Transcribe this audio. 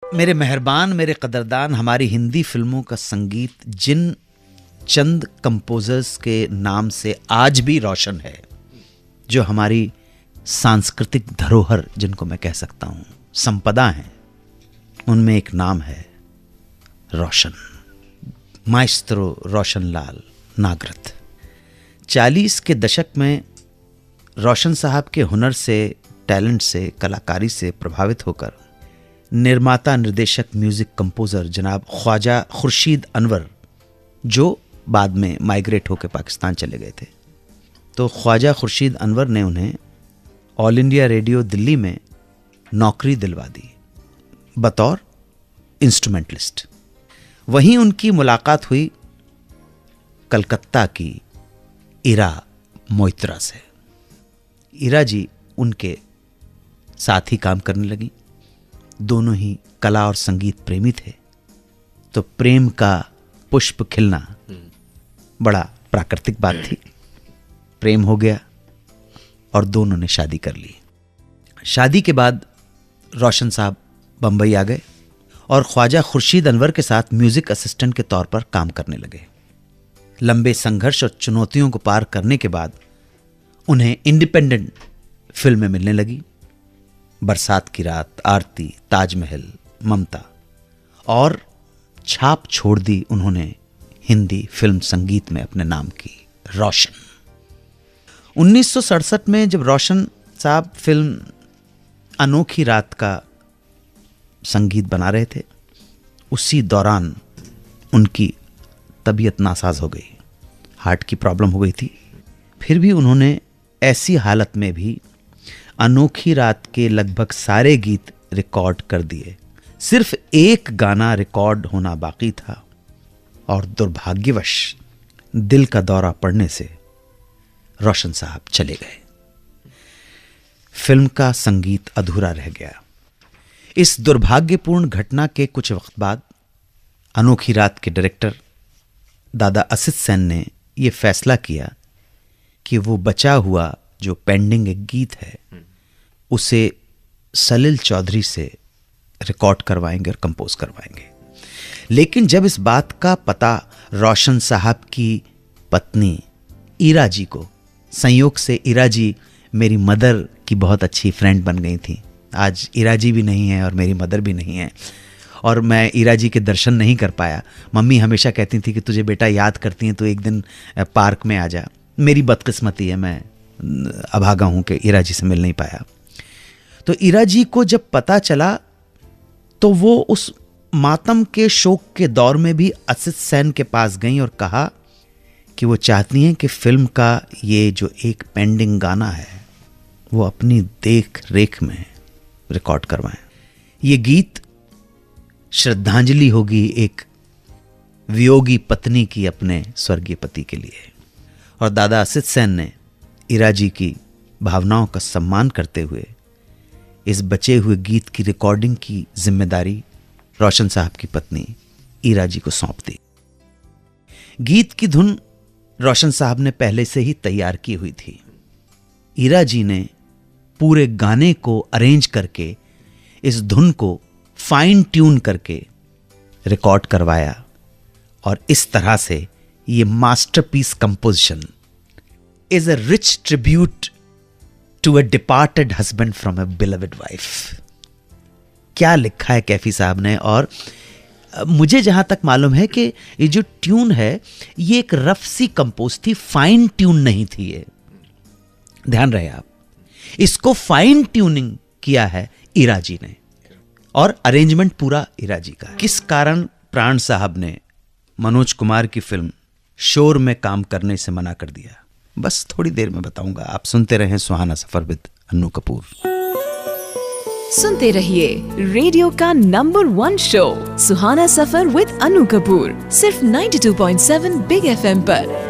मेरे मेहरबान, मेरे कदरदान, हमारी हिंदी फिल्मों का संगीत जिन चंद कंपोजर्स के नाम से आज भी रोशन है, जो हमारी सांस्कृतिक धरोहर जिनको मैं कह सकता हूँ, संपदा हैं, उनमें एक नाम है रोशन, माइस्ट्रो रोशनलाल नागरथ। 40 के दशक में रोशन साहब के हुनर से, टैलेंट से, कलाकारी से प्रभावित होकर निर्माता, निर्देशक, म्यूजिक कंपोजर जनाब ख्वाजा खुर्शीद अनवर, जो बाद में माइग्रेट होकर पाकिस्तान चले गए थे, तो ख्वाजा खुर्शीद अनवर ने उन्हें ऑल इंडिया रेडियो दिल्ली में नौकरी दिलवा दी बतौर इंस्ट्रूमेंटलिस्ट। वहीं उनकी मुलाकात हुई कलकत्ता की इरा मोइत्रा से। इरा जी उनके साथ ही काम करने लगी। दोनों ही कला और संगीत प्रेमी थे, तो प्रेम का पुष्प खिलना बड़ा प्राकृतिक बात थी। प्रेम हो गया और दोनों ने शादी कर ली। शादी के बाद रोशन साहब बंबई आ गए और ख्वाजा खुर्शीद अनवर के साथ म्यूजिक असिस्टेंट के तौर पर काम करने लगे। लंबे संघर्ष और चुनौतियों को पार करने के बाद उन्हें इंडिपेंडेंट फिल्में मिलने लगी। बरसात की रात, आरती, ताजमहल, ममता, और छाप छोड़ दी उन्होंने हिंदी फिल्म संगीत में अपने नाम की, रोशन। 1967 में जब रोशन साहब फिल्म अनोखी रात का संगीत बना रहे थे, उसी दौरान उनकी तबीयत नासाज हो गई, हार्ट की प्रॉब्लम हो गई थी। फिर भी उन्होंने ऐसी हालत में भी अनोखी रात के लगभग सारे गीत रिकॉर्ड कर दिए। सिर्फ एक गाना रिकॉर्ड होना बाकी था और दुर्भाग्यवश दिल का दौरा पड़ने से रोशन साहब चले गए। फिल्म का संगीत अधूरा रह गया। इस दुर्भाग्यपूर्ण घटना के कुछ वक्त बाद अनोखी रात के डायरेक्टर दादा असित सेन ने यह फैसला किया कि वो बचा हुआ जो पेंडिंग एक गीत है उसे सलील चौधरी से रिकॉर्ड करवाएंगे और कंपोज करवाएंगे। लेकिन जब इस बात का पता रोशन साहब की पत्नी इरा जी को, संयोग से इरा जी मेरी मदर की बहुत अच्छी फ्रेंड बन गई थी। आज इरा जी भी नहीं है और मेरी मदर भी नहीं है, और मैं इरा जी के दर्शन नहीं कर पाया। मम्मी हमेशा कहती थी कि तुझे बेटा याद करती हैं तो एक दिन पार्क में आ जा। मेरी बदकिस्मती है, मैं अभागा हूं कि इरा जी से मिल नहीं पाया। तो इरा जी को जब पता चला तो वो उस मातम के शोक के दौर में भी असित सेन के पास गई और कहा कि वो चाहती हैं कि फिल्म का ये जो एक पेंडिंग गाना है वो अपनी देख रेख में रिकॉर्ड करवाएं। ये गीत श्रद्धांजलि होगी एक वियोगी पत्नी की अपने स्वर्गीय पति के लिए। और दादा असित सेन ने इरा जी की भावनाओं का सम्मान करते हुए इस बचे हुए गीत की रिकॉर्डिंग की जिम्मेदारी रोशन साहब की पत्नी इरा जी को सौंप दी। गीत की धुन रोशन साहब ने पहले से ही तैयार की हुई थी। इरा जी ने पूरे गाने को अरेंज करके इस धुन को फाइन ट्यून करके रिकॉर्ड करवाया, और इस तरह से ये masterpiece composition is a rich tribute to a departed husband from a beloved wife. क्या लिखा है कैफी साहब ने। और मुझे जहां तक मालूम है कि ये जो ट्यून है ये एक रफ सी कंपोज थी, फाइन ट्यून नहीं थी। ये ध्यान रहे आप, इसको फाइन ट्यूनिंग किया है इरा जी ने, और अरेंजमेंट पूरा इरा जी का। किस कारण प्राण साहब ने मनोज कुमार की फिल्म शोर में काम करने से मना कर दिया, बस थोड़ी देर में बताऊंगा। आप सुनते रहें सुहाना सफर विद अन्नू कपूर। सुनते रहिए रेडियो का number 1 show Suhana suffer with Annu Kapoor, सिर्फ 92.7 बिग FM पर।